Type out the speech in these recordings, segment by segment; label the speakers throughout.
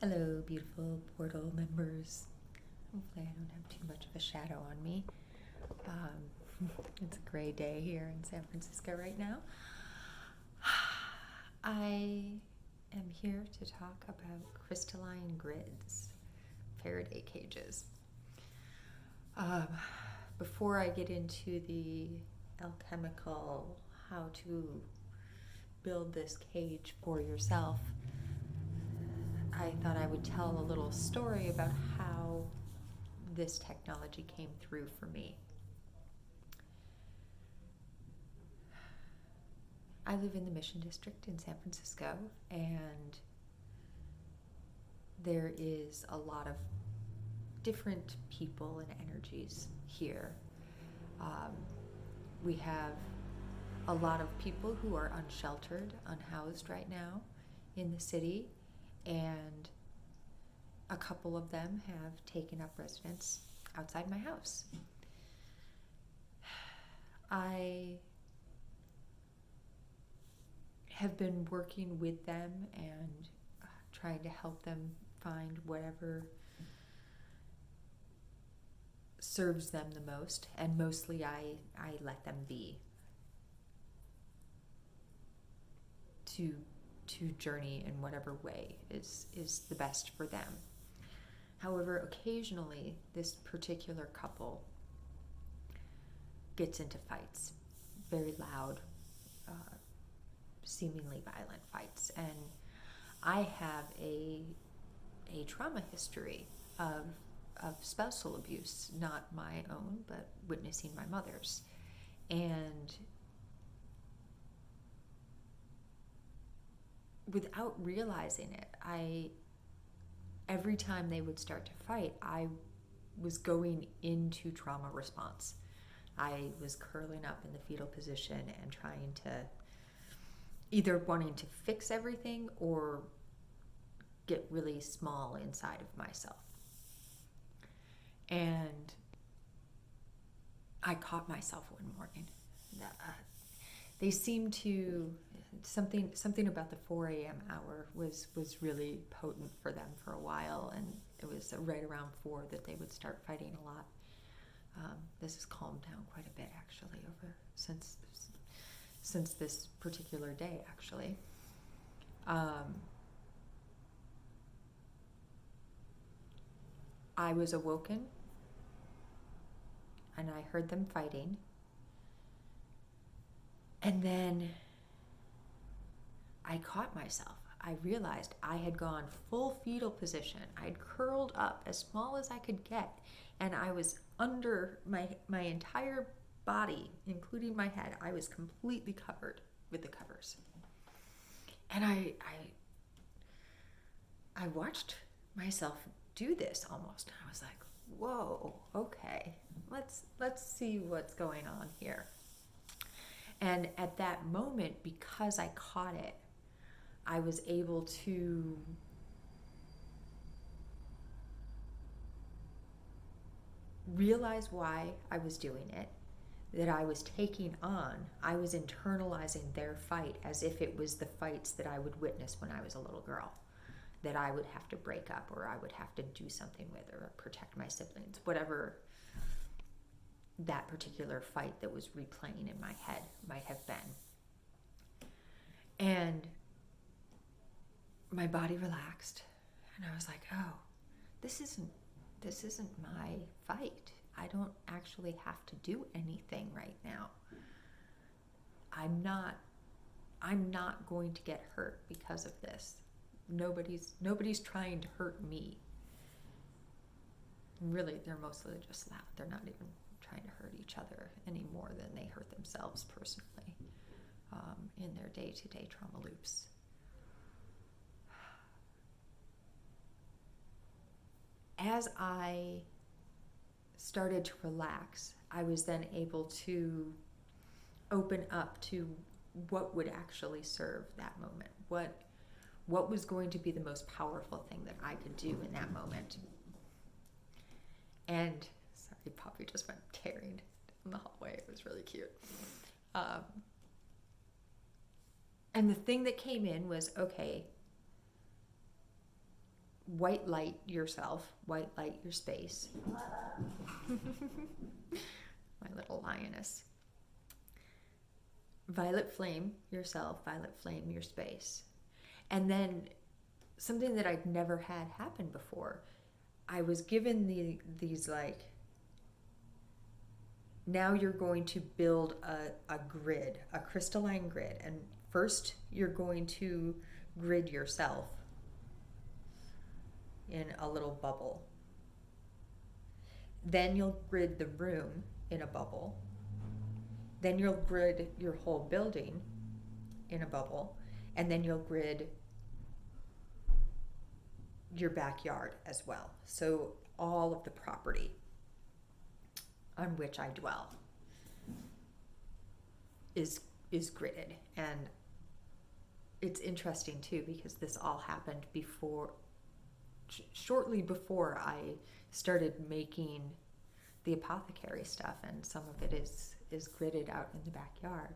Speaker 1: Hello, beautiful portal members. Hopefully, I don't have too much of a shadow on me. It's a gray day here in San Francisco right now. I am here to talk about crystalline grids, Faraday cages. Before I get into the alchemical, how to build this cage for yourself, I thought I would tell a little story about how this technology came through for me. I live in the Mission District in San Francisco, and there is a lot of different people and energies here. We have a lot of people who are unsheltered, unhoused right now in the city, and a couple of them have taken up residence outside my house. I have been working with them and trying to help them find whatever serves them the most, and mostly I let them be to journey in whatever way is the best for them. However, occasionally this particular couple gets into fights, very loud, seemingly violent fights, and I have a trauma history of spousal abuse, not my own, but witnessing my mother's. And without realizing it, every time they would start to fight, I was going into trauma response. I was curling up in the fetal position and trying to either wanting to fix everything or get really small inside of myself. And I caught myself one morning. They seemed to, something about the 4 a.m. hour was really potent for them for a while, and it was right around 4 that they would start fighting a lot. This has calmed down quite a bit actually since this particular day actually. I was awoken and I heard them fighting, and then I caught myself. I realized I had gone full fetal position. I'd curled up as small as I could get, and I was under my entire body, including my head. I was completely covered with the covers. And I watched myself do this almost. I was like, whoa, okay, let's see what's going on here. And at that moment, because I caught it, I was able to realize why I was doing it, that I was taking on, I was internalizing their fight as if it was the fights that I would witness when I was a little girl, that I would have to break up or I would have to do something with or protect my siblings, whatever that particular fight that was replaying in my head might have been. And my body relaxed, and I was like, oh, this isn't my fight. I don't actually have to do anything right now. I'm not going to get hurt because of this. Nobody's trying to hurt me. Really, they're mostly just loud. They're not even trying to hurt each other any more than they hurt themselves personally in their day-to-day trauma loops. As I started to relax, I was then able to open up to what would actually serve that moment. What was going to be the most powerful thing that I could do in that moment. And, sorry, Poppy just went tearing in the hallway. It was really cute. And the thing that came in was, okay, white light yourself, white light your space. My little lioness. Violet flame yourself, violet flame your space. And then something that I'd never had happen before, I was given these like, now you're going to build a grid, a crystalline grid. And first you're going to grid yourself in a little bubble. Then you'll grid the room in a bubble. Then you'll grid your whole building in a bubble. And then you'll grid your backyard as well. So all of the property on which I dwell is gridded. And it's interesting too, because this all happened shortly before I started making the apothecary stuff, and some of it is gridded out in the backyard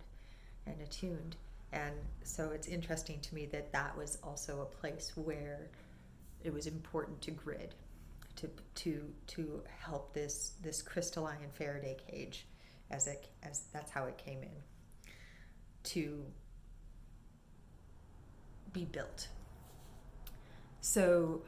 Speaker 1: and attuned. And so it's interesting to me that that was also a place where it was important to grid, to help this crystalline Faraday cage, as that's how it came in, to be built. So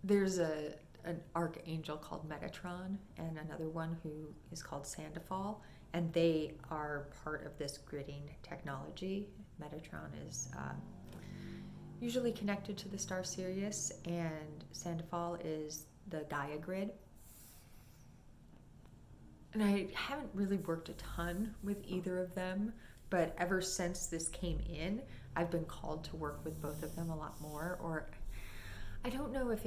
Speaker 1: there's an archangel called Metatron, and another one who is called Sandoval, and they are part of this gridding technology. Metatron is usually connected to the star Sirius, and Sandoval is the Gaia grid. And I haven't really worked a ton with either of them, but ever since this came in, I've been called to work with both of them a lot more. Or I don't know if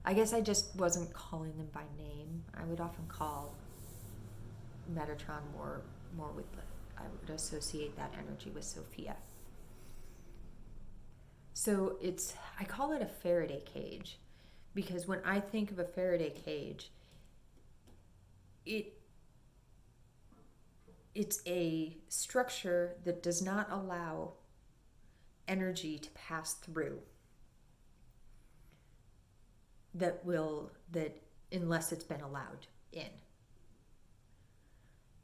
Speaker 1: I guess I just wasn't calling them by name. I would often call Metatron more with, I would associate that energy with Sophia. So I call it a Faraday cage, because when I think of a Faraday cage, it's a structure that does not allow energy to pass through, that unless it's been allowed in.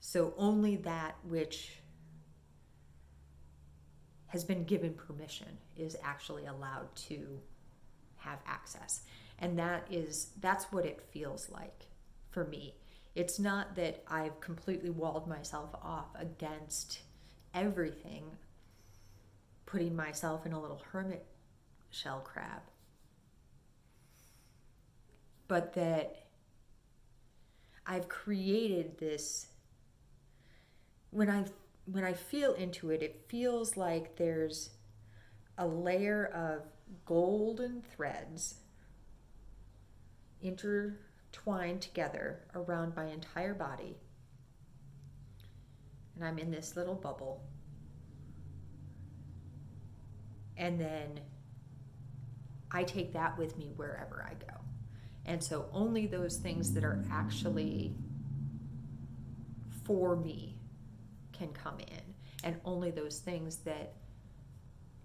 Speaker 1: So only that which has been given permission is actually allowed to have access. And that's what it feels like for me. It's not that I've completely walled myself off against everything, putting myself in a little hermit shell crab, but that I've created this. When I feel into it, it feels like there's a layer of golden threads intertwined together around my entire body. And I'm in this little bubble. And then I take that with me wherever I go. And so only those things that are actually for me can come in, and only those things that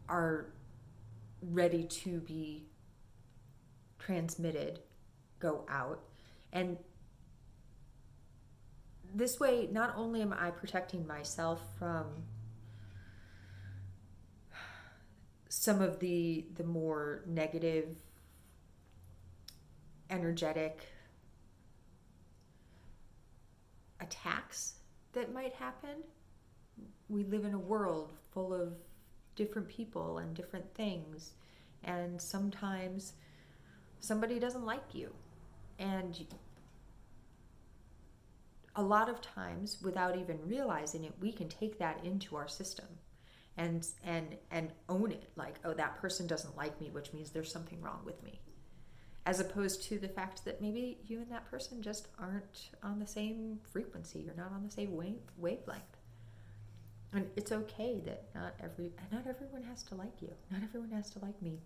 Speaker 1: are ready to be transmitted go out. And this way, not only am I protecting myself from some of the more negative, energetic attacks that might happen. We live in a world full of different people and different things, and sometimes somebody doesn't like you, and a lot of times, without even realizing it, we can take that into our system and own it, like, oh, that person doesn't like me, which means there's something wrong with me, as opposed to the fact that maybe you and that person just aren't on the same frequency. You're not on the same wavelength. And it's okay that not everyone has to like you. Not everyone has to like me.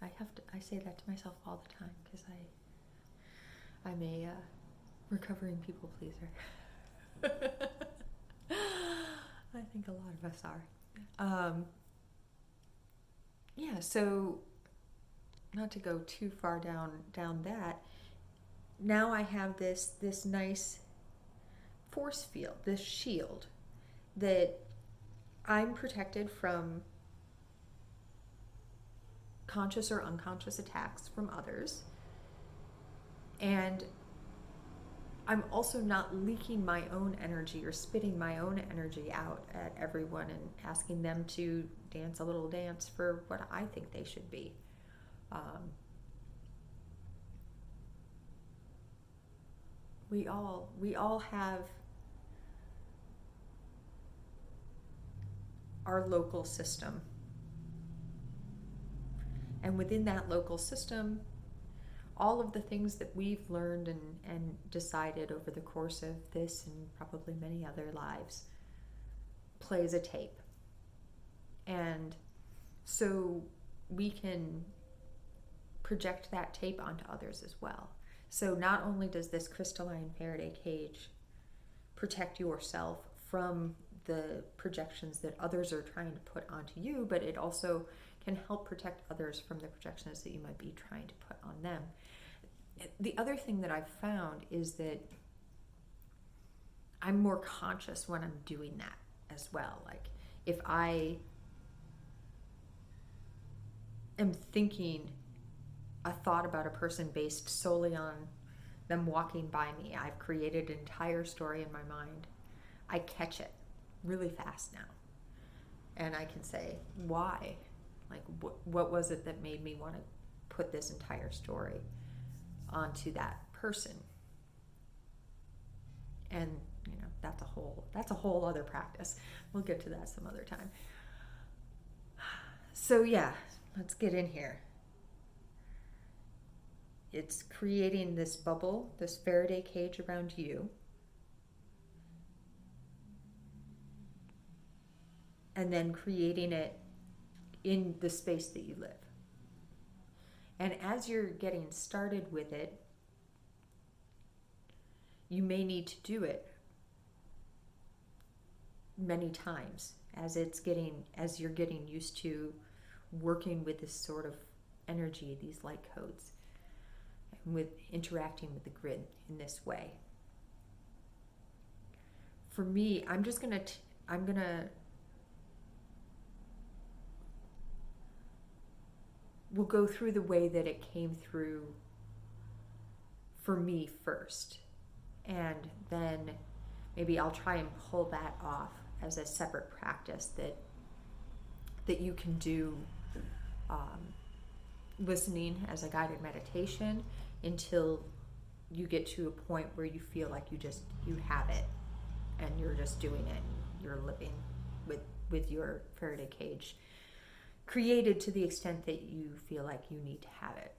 Speaker 1: I say that to myself all the time, because I'm a recovering people pleaser. I think think a lot of us are. Yeah, so not to go too far down that, now I have this nice force field, this shield, that I'm protected from conscious or unconscious attacks from others. And I'm also not leaking my own energy or spitting my own energy out at everyone and asking them to dance a little dance for what I think they should be. We all have our local system. And within that local system, all of the things that we've learned and decided over the course of this and probably many other lives plays a tape. And so we can project that tape onto others as well. So not only does this crystalline Faraday cage protect yourself from the projections that others are trying to put onto you, but it also can help protect others from the projections that you might be trying to put on them. The other thing that I've found is that I'm more conscious when I'm doing that as well. Like if I am thinking a thought about a person based solely on them walking by me, I've created an entire story in my mind. I catch it really fast now. And I can say, why? Like, what was it that made me want to put this entire story onto that person? And, that's a whole other practice. We'll get to that some other time. So yeah, let's get in here. It's creating this bubble, this Faraday cage around you. And then creating it in the space that you live. And as you're getting started with it, you may need to do it many times as you're getting used to working with this sort of energy, these light codes, with interacting with the grid in this way. For me, we'll go through the way that it came through for me first. And then maybe I'll try and pull that off as a separate practice that you can do listening as a guided meditation until you get to a point where you feel like you have it and you're just doing it. You're living with your Faraday cage created to the extent that you feel like you need to have it.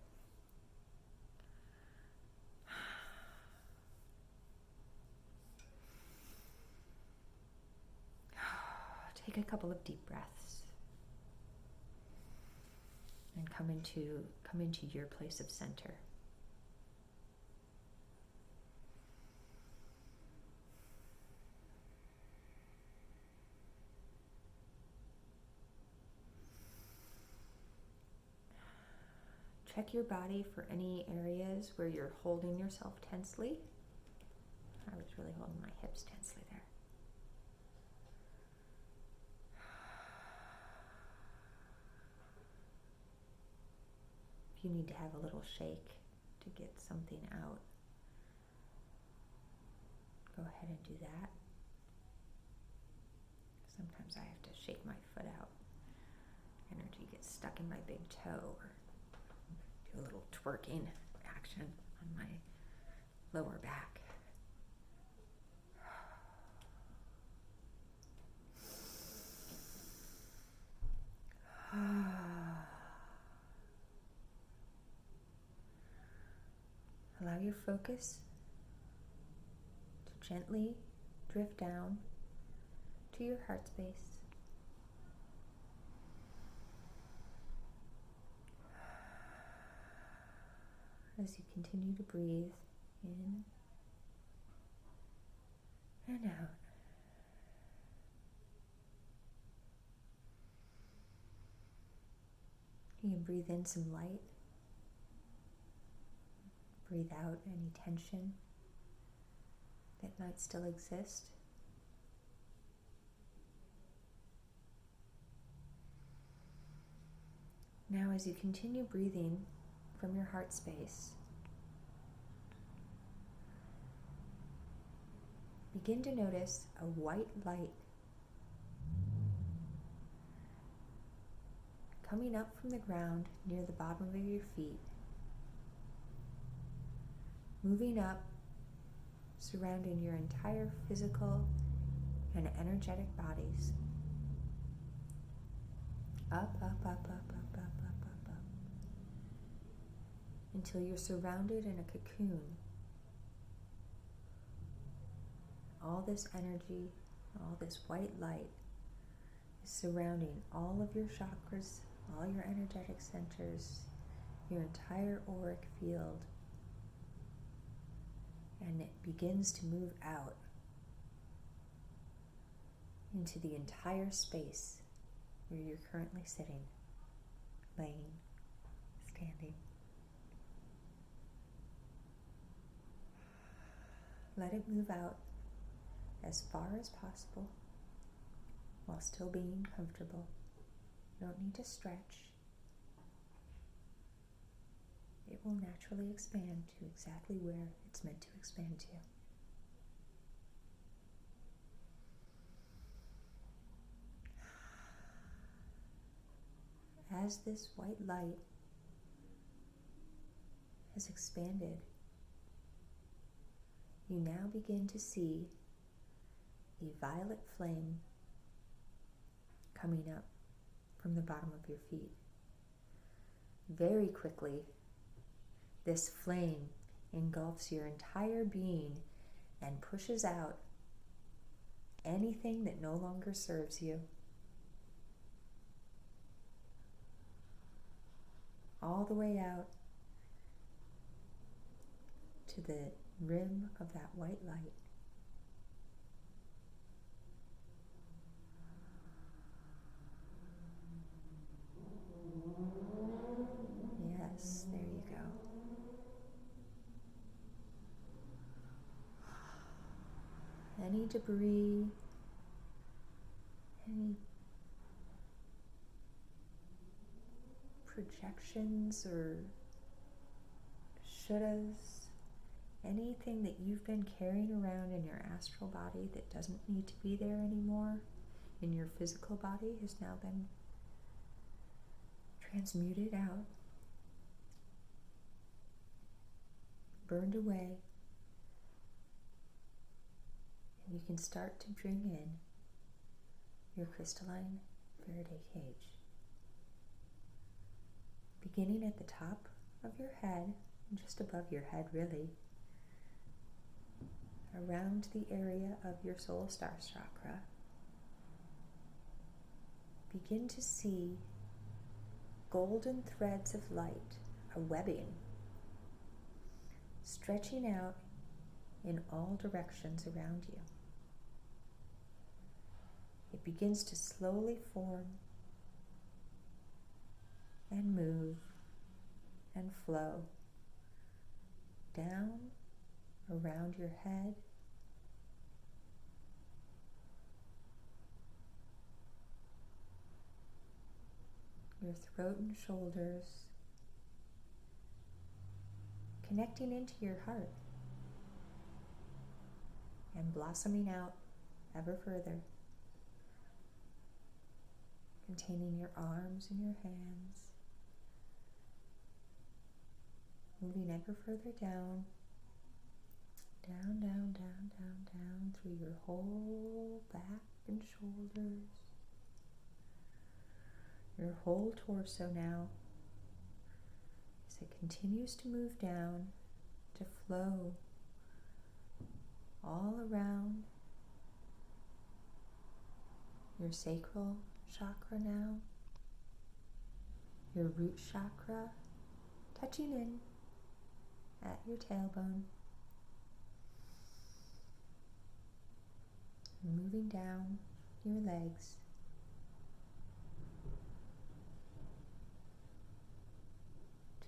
Speaker 1: Take a couple of deep breaths and come into your place of center. Check your body for any areas where you're holding yourself tensely. I was really holding my hips tensely there. If you need to have a little shake to get something out, go ahead and do that. Sometimes I have to shake my foot out. Energy gets stuck in my big toe, or do a little twerking action on my lower back. Allow your focus to gently drift down to your heart space. As you continue to breathe in and out. and breathe in some light. Breathe out any tension that might still exist. Now, as you continue breathing from your heart space, begin to notice a white light coming up from the ground near the bottom of your feet, moving up, surrounding your entire physical and energetic bodies. Up, up, up, up, up, up, up, up, up, until you're surrounded in a cocoon. All this energy, all this white light is surrounding all of your chakras, all your energetic centers, your entire auric field, and it begins to move out into the entire space where you're currently sitting, laying, standing. Let it move out as far as possible while still being comfortable. You don't need to stretch. It will naturally expand to exactly where it's meant to expand to. As this white light has expanded, you now begin to see a violet flame coming up from the bottom of your feet. Very quickly, this flame engulfs your entire being and pushes out anything that no longer serves you. All the way out to the rim of that white light. Yes, there you go. Any debris, any projections or shouldas, anything that you've been carrying around in your astral body that doesn't need to be there anymore in your physical body has now been transmuted out, burned away, and you can start to bring in your crystalline Faraday cage. Beginning at the top of your head, just above your head really, around the area of your soul star chakra, begin to see golden threads of light, a webbing, stretching out in all directions around you. It begins to slowly form and move and flow down around your head, your throat and shoulders, connecting into your heart and blossoming out ever further, containing your arms and your hands, moving ever further down, down, down, down, down, down through your whole back and shoulders, your whole torso now, as it continues to move down, to flow all around your sacral chakra now, your root chakra, touching in at your tailbone, moving down your legs,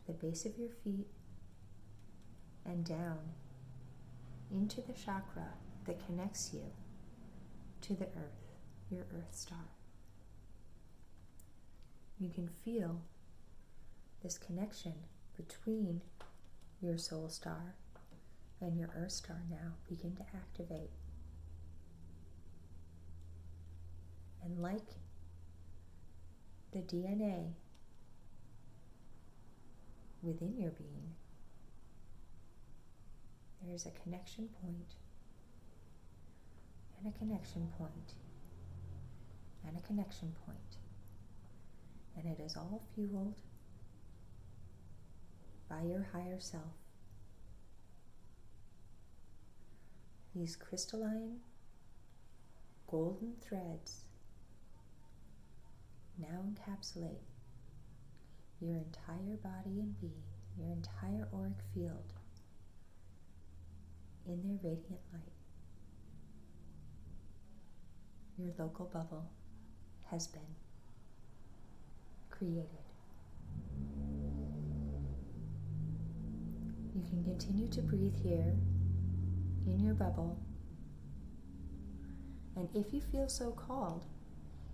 Speaker 1: the base of your feet and down into the chakra that connects you to the earth, your earth star. You can feel this connection between your soul star and your earth star now begin to activate. And like the DNA within your being, there is a connection point, and a connection point, and a connection point, and it is all fueled by your higher self. These crystalline golden threads now encapsulate your entire body and being, your entire auric field, in their radiant light. Your local bubble has been created. You can continue to breathe here in your bubble, and if you feel so called,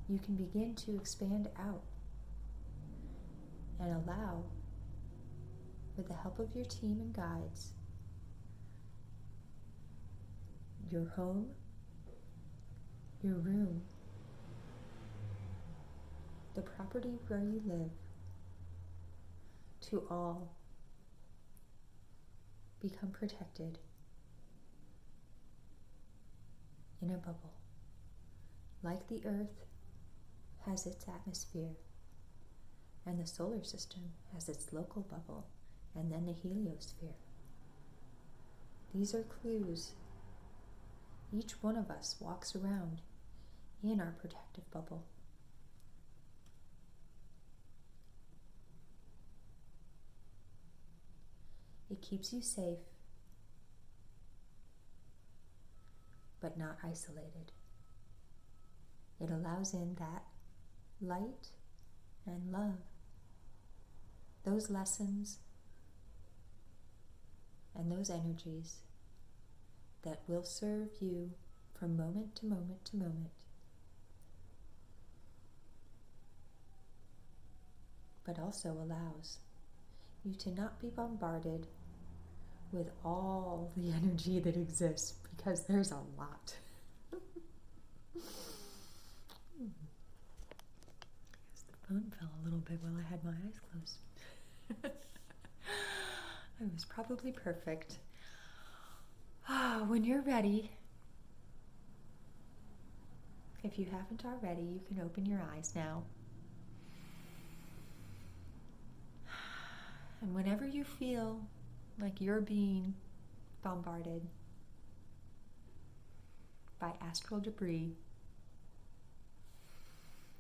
Speaker 1: you can begin to expand out and allow, with the help of your team and guides, your home, your room, the property where you live, to all become protected in a bubble. Like the earth has its atmosphere, and the solar system has its local bubble, and then the heliosphere. These are clues. Each one of us walks around in our protective bubble. It keeps you safe, but not isolated. It allows in that light and love, those lessons and those energies that will serve you from moment to moment to moment, but also allows you to not be bombarded with all the energy that exists, because there's a lot. The phone fell a little bit while I had my eyes closed. I was probably perfect. When you're ready, if you haven't already, you can open your eyes now. And whenever you feel like you're being bombarded by astral debris,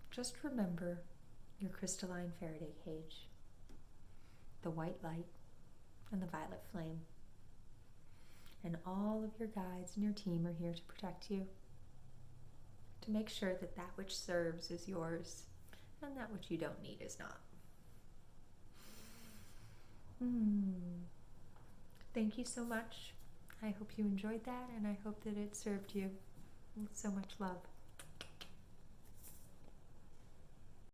Speaker 1: just remember your crystalline Faraday cage, the white light and the violet flame. And all of your guides and your team are here to protect you, to make sure that that which serves is yours and that which you don't need is not. Thank you so much. I hope you enjoyed that, and I hope that it served you with so much love.